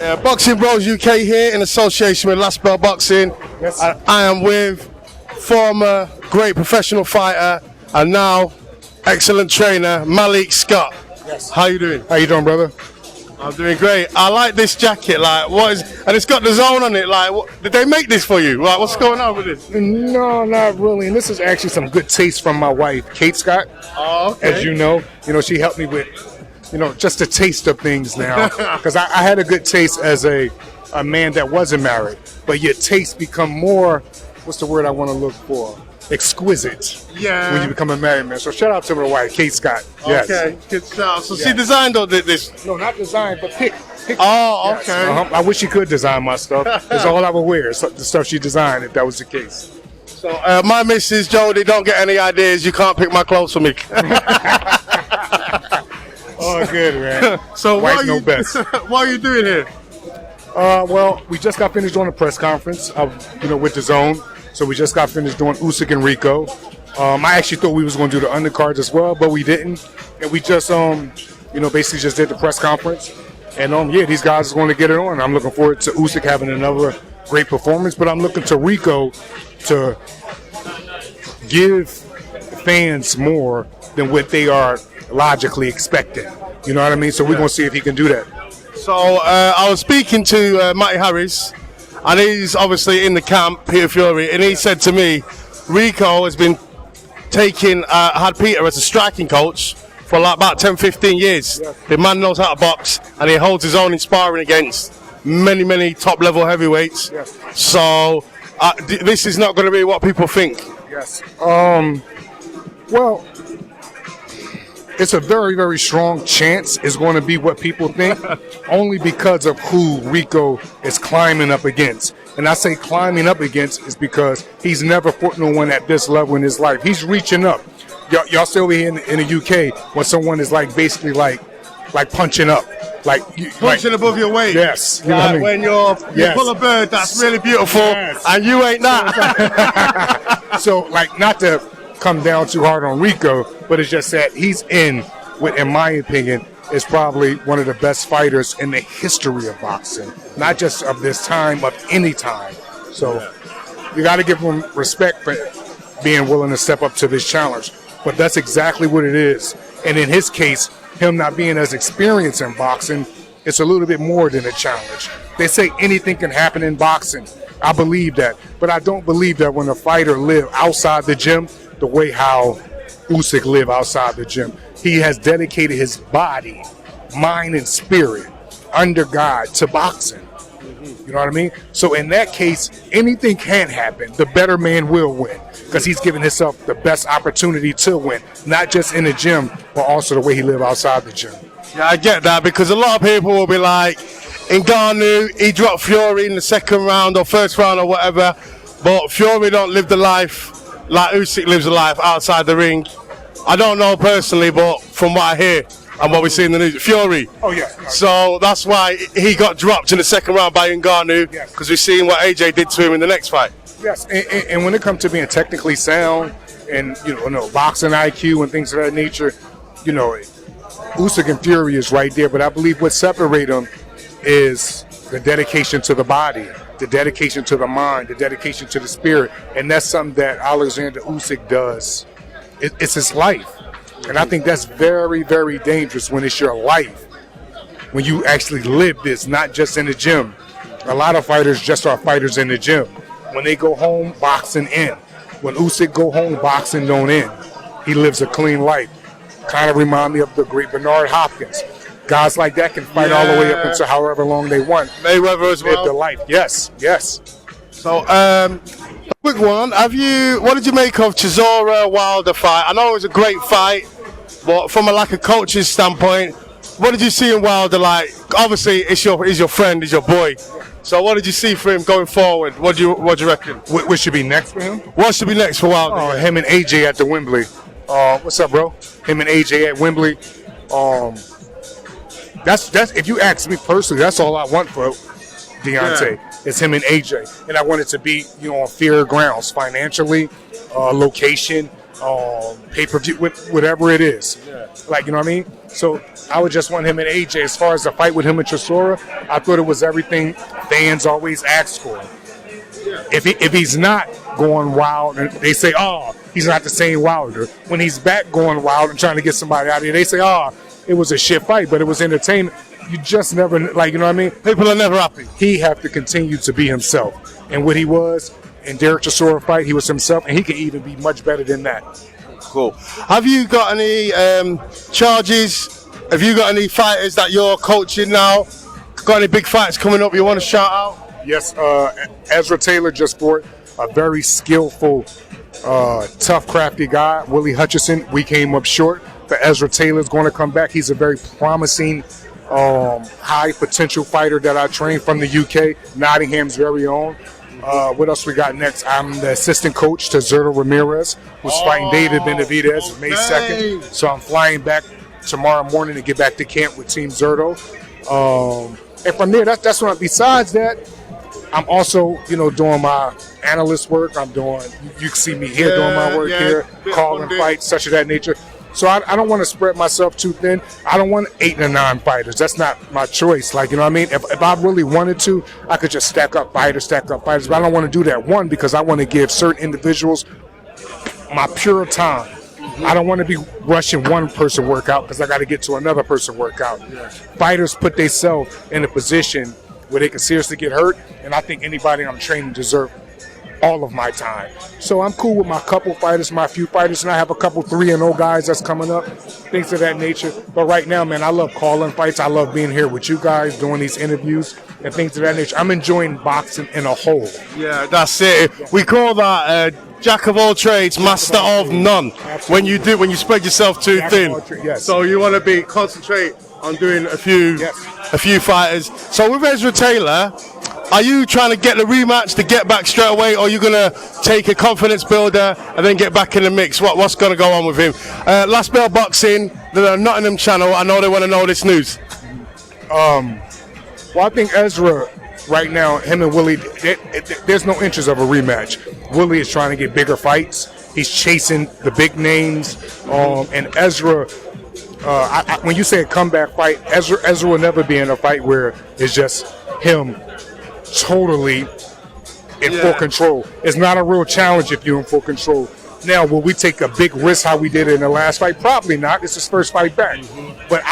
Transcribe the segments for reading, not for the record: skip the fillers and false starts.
Boxing Bros UK here in association with Last Bell Boxing. Yes. And I am with former great professional fighter and now excellent trainer Malik Scott. Yes. How you doing? How you doing, brother? I'm doing great. I like this jacket. And it's got the zone on it. Did they make this for you? What's going on with this? No, not really. And this is actually some good taste from my wife, Kate Scott. Oh, okay. As you know, she helped me with, just a taste of things now. Because I had a good taste as a man that wasn't married. But your taste become more, what's the word I want to look for? Exquisite. Yeah. When you become a married man. So shout out to my wife, Kate Scott. Yes. Okay, good stuff. So she designed or did this? No, not designed, but pick. Oh, Yes. okay. I wish she could design my stuff. That's all I would wear, so the stuff she designed, if that was the case. So my missus, Jody, don't get any ideas. You can't pick my clothes for me. Oh, good, man. So Wife know best. What are you doing here? Well, we just got finished doing a press conference, with the Zone. So we just got finished doing Usyk and Rico. I actually thought we was going to do the undercards as well, but we didn't. And we just, basically just did the press conference. And, these guys are going to get it on. I'm looking forward to Usyk having another great performance, but I'm looking to Rico to give fans more than what they are logically expecting. You know what I mean? So we're going to see if he can do that. So I was speaking to Matty Harris, and he's obviously in the camp, Peter Fury, and he said to me, Rico has been had Peter as a striking coach for about 10, 15 years. Yes. The man knows how to box, and he holds his own in sparring against many, many top-level heavyweights. Yes. So this is not going to be what people think. Yes. Well, it's a very, very strong chance it's going to be what people think, only because of who Rico is climbing up against. And I say climbing up against is because he's never fought no one at this level in his life. He's reaching up. Y'all still here in the UK when someone is basically punching up. Punching above your weight. Yes. You know what I mean? When you pull a bird, that's really beautiful, Yes. and you ain't that. So, not to come down too hard on Rico, but it's just that he's in my opinion, is probably one of the best fighters in the history of boxing. Not just of this time, of any time. So, you got to give him respect for being willing to step up to this challenge. But that's exactly what it is. And in his case, him not being as experienced in boxing, it's a little bit more than a challenge. They say anything can happen in boxing. I believe that. But I don't believe that when a fighter live outside the gym the way how Usyk live outside the gym. He has dedicated his body, mind, and spirit under God to boxing. You know what I mean? So in that case, anything can happen. The better man will win because he's giving himself the best opportunity to win, not just in the gym, but also the way he live outside the gym. Yeah, I get that because a lot of people will be like, Ngannou, he dropped Fury in the second round or first round or whatever, but Fury don't live the life like Usyk lives a life outside the ring. I don't know personally, but from what I hear and what we see in the news, Fury. Oh, yeah. So that's why he got dropped in the second round by Ngannou, because we've seen what AJ did to him in the next fight. Yes, and when it comes to being technically sound and, boxing IQ and things of that nature, Usyk and Fury is right there. But I believe what separates them is the dedication to the body, the dedication to the mind, the dedication to the spirit. And that's something that Alexander Usyk does. It's his life. And I think that's very, very dangerous when it's your life, when you actually live this, not just in the gym. A lot of fighters just are fighters in the gym. When they go home, boxing in. When Usyk go home, boxing don't end. He lives a clean life. Kind of remind me of the great Bernard Hopkins. Guys like that can fight all the way up until however long they want. Mayweather as well. Live the life. Yes. So, quick one. What did you make of Chisora Wilder fight? I know it was a great fight, but from a coach's standpoint, what did you see in Wilder? Obviously, he's your friend, he's your boy. So, what did you see for him going forward? What do you reckon? What should be next for him? What should be next for Wilder? Oh, him and AJ at the Wembley. What's up, bro? Him and AJ at Wembley. That's if you ask me personally, that's all I want for Deontay. Yeah. It's him and AJ, and I want it to be on fair grounds, financially, location, pay-per-view, whatever it is. Like, you know what I mean? So I would just want him and AJ. As far as the fight with him and Chisora, I thought it was everything fans always ask for. If he's not going wild, and they say, oh, he's not the same Wilder. When he's back going wild and trying to get somebody out of here, they say, oh, it was a shit fight, but it was entertainment. You just never, like, you know what I mean? People are never happy. He have to continue to be himself. And what he was in Derek Chisora fight, he was himself, and he can even be much better than that. Cool. Have you got any charges? Have you got any fighters that you're coaching now? Got any big fights coming up you want to shout out? Yes, Ezra Taylor just fought a very skillful, tough, crafty guy, Willie Hutchison. We came up short, but Ezra Taylor's going to come back. He's a very promising, high potential fighter that I trained from the UK, Nottingham's very own. What else we got next? I'm the assistant coach to Zerto Ramirez, who's fighting David Benavidez May 2nd. So I'm flying back tomorrow morning to get back to camp with Team Zerto. And from there, that's what. Besides that, I'm also, doing my analyst work. I'm doing. You can see me here doing my work here, calling fights, such of that nature. So I don't want to spread myself too thin. I don't want 8 or 9 fighters. That's not my choice. Like, you know what I mean? If I really wanted to, I could just stack up fighters. But I don't want to do that, one, because I want to give certain individuals my pure time. I don't want to be rushing one person workout because I got to get to another person workout. Fighters put themselves in a position where they can seriously get hurt, and I think anybody I'm training deserves all of my time. So I'm cool with my couple fighters, my few fighters, and I have a couple 3-0 guys that's coming up, things of that nature. But right now, man, I love calling fights. I love being here with you guys, doing these interviews and things of that nature. I'm enjoying boxing in a whole. Yeah, that's it. We call that jack of all trades, master of none. Absolutely. When you spread yourself too thin. Yes. So you want to concentrate on doing a few fighters. So with Ezra Taylor, are you trying to get the rematch to get back straight away, or are you going to take a confidence builder and then get back in the mix? What's going to go on with him? Last Bell Boxing, the Nottingham channel, I know they want to know this news. Well, I think Ezra, right now, him and Willie, there's no interest of a rematch. Willie is trying to get bigger fights. He's chasing the big names. And Ezra, when you say a comeback fight, Ezra will never be in a fight where it's just him totally in full control. It's not a real challenge if you're in full control. Now, will we take a big risk how we did it in the last fight? Probably not. It's his first fight back. But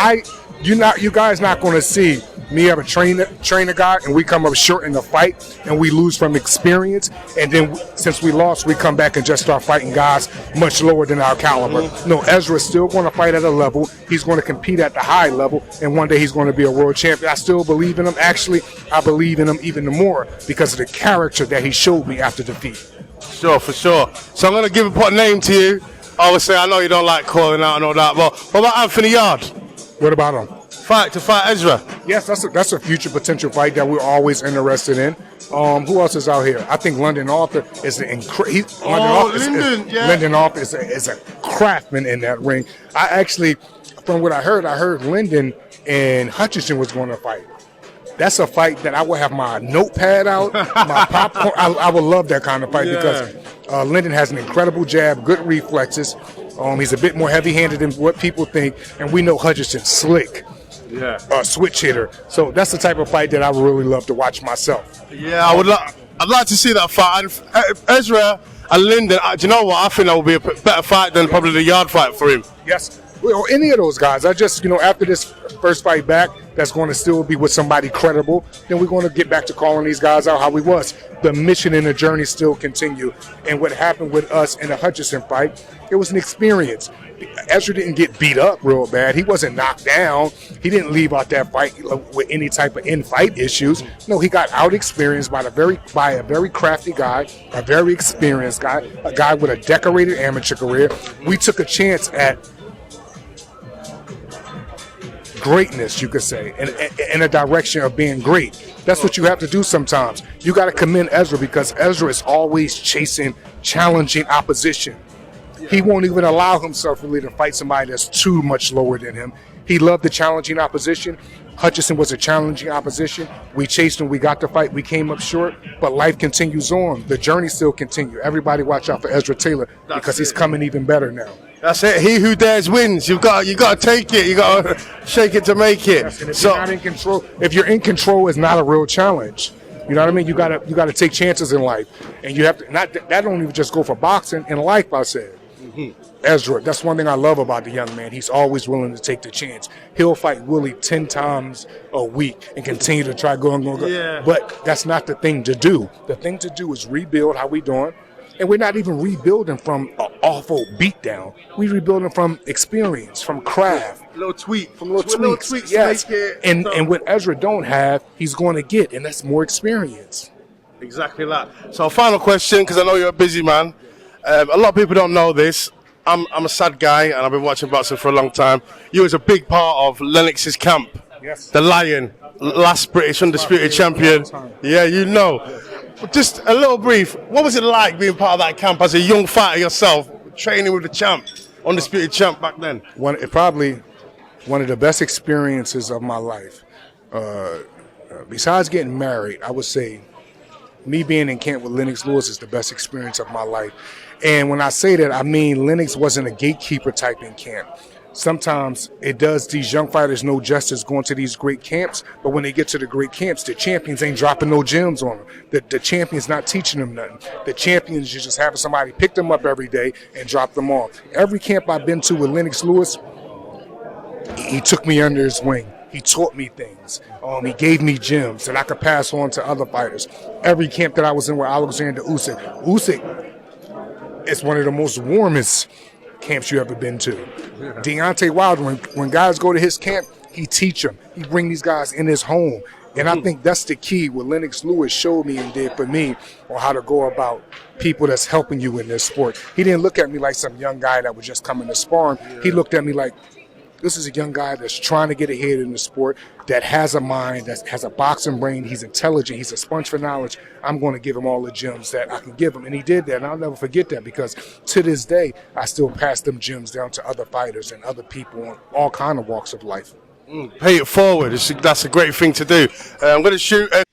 you guys not going to see me ever train a guy and we come up short in the fight and we lose from experience, and then since we lost, we come back and just start fighting guys much lower than our caliber. No, Ezra's still going to fight at a level. He's going to compete at the high level, and one day he's going to be a world champion. I still believe in him. Actually, I believe in him even more because of the character that he showed me after defeat. Sure, for sure. So I'm going to put a name to you. Obviously, I know you don't like calling out and all that, but what about Anthony Yard? What about him? To fight Ezra. Yes, that's a future potential fight that we're always interested in. Who else is out here? I think London Arthur is Lyndon Arthur is a craftsman in that ring. I actually, from what I heard Lyndon and Hutchison was going to fight. That's a fight that I will have my notepad out, my popcorn. I would love that kind of fight because Lyndon has an incredible jab, good reflexes. He's a bit more heavy-handed than what people think, and we know Hutchison's slick. Switch hitter. So that's the type of fight that I would really love to watch myself. Yeah, I'd like to see that fight. Ezra and Lyndon, do you know what? I think that will be a better fight than probably the Yard fight for him. Yes. Well, any of those guys. I just, after this first fight back, that's going to still be with somebody credible, then we're going to get back to calling these guys out how we was. The mission and the journey still continue. And what happened with us in the Hutchison fight, it was an experience. Ezra didn't get beat up real bad. He wasn't knocked down. He didn't leave out that fight with any type of in-fight issues. No, he got out-experienced by a very crafty guy, a very experienced guy, a guy with a decorated amateur career. We took a chance at greatness, you could say, in a direction of being great. That's what you have to do sometimes. You got to commend Ezra because Ezra is always chasing, challenging opposition. He won't even allow himself really to fight somebody that's too much lower than him. He loved the challenging opposition. Hutchinson was a challenging opposition. We chased him. We got the fight. We came up short, but life continues on. The journey still continues. Everybody watch out for Ezra Taylor because he's coming even better now. That's it. He who dares wins. You got to take it. You got to shake it to make it. Yes, and if you're not in control, if you're in control, it's not a real challenge. You know what I mean? You gotta take chances in life, and you have to not. That don't even just go for boxing. In life, I said. Ezra, that's one thing I love about the young man. He's always willing to take the chance. He'll fight Willie 10 times a week and continue to try going. Yeah. But that's not the thing to do. The thing to do is rebuild how we doing. And we're not even rebuilding from an awful beatdown. We're rebuilding from experience, from craft. Little tweak. From little tweaks. Yes. And what Ezra don't have, he's going to get, and that's more experience. Exactly that. So final question, because I know you're a busy man. A lot of people don't know this. I'm a sad guy, and I've been watching boxing for a long time. You was a big part of Lennox's camp. Yes. The Lion, last British undisputed champion. Yeah, you know. But just a little brief, what was it like being part of that camp as a young fighter yourself, training with the champ, undisputed champ back then? Probably one of the best experiences of my life. Besides getting married, I would say me being in camp with Lennox Lewis is the best experience of my life. And when I say that, I mean Lennox wasn't a gatekeeper type in camp. Sometimes it does these young fighters no justice going to these great camps, but when they get to the great camps, the champions ain't dropping no gems on them. The champions not teaching them nothing. The champions is just having somebody pick them up every day and drop them off. Every camp I've been to with Lennox Lewis, he took me under his wing. He taught me things. He gave me gems that I could pass on to other fighters. Every camp that I was in with Alexander Usyk is one of the most warmest camps you ever been to. Deontay Wilder, when guys go to his camp, he teach them. He bring these guys in his home. And I think that's the key what Lennox Lewis showed me and did for me on how to go about people that's helping you in this sport. He didn't look at me like some young guy that was just coming to sparring. He looked at me like, this is a young guy that's trying to get ahead in the sport, that has a mind, that has a boxing brain. He's intelligent. He's a sponge for knowledge. I'm going to give him all the gems that I can give him. And he did that, and I'll never forget that because to this day, I still pass them gems down to other fighters and other people on all kind of walks of life. Pay it forward. That's a great thing to do. I'm going to shoot a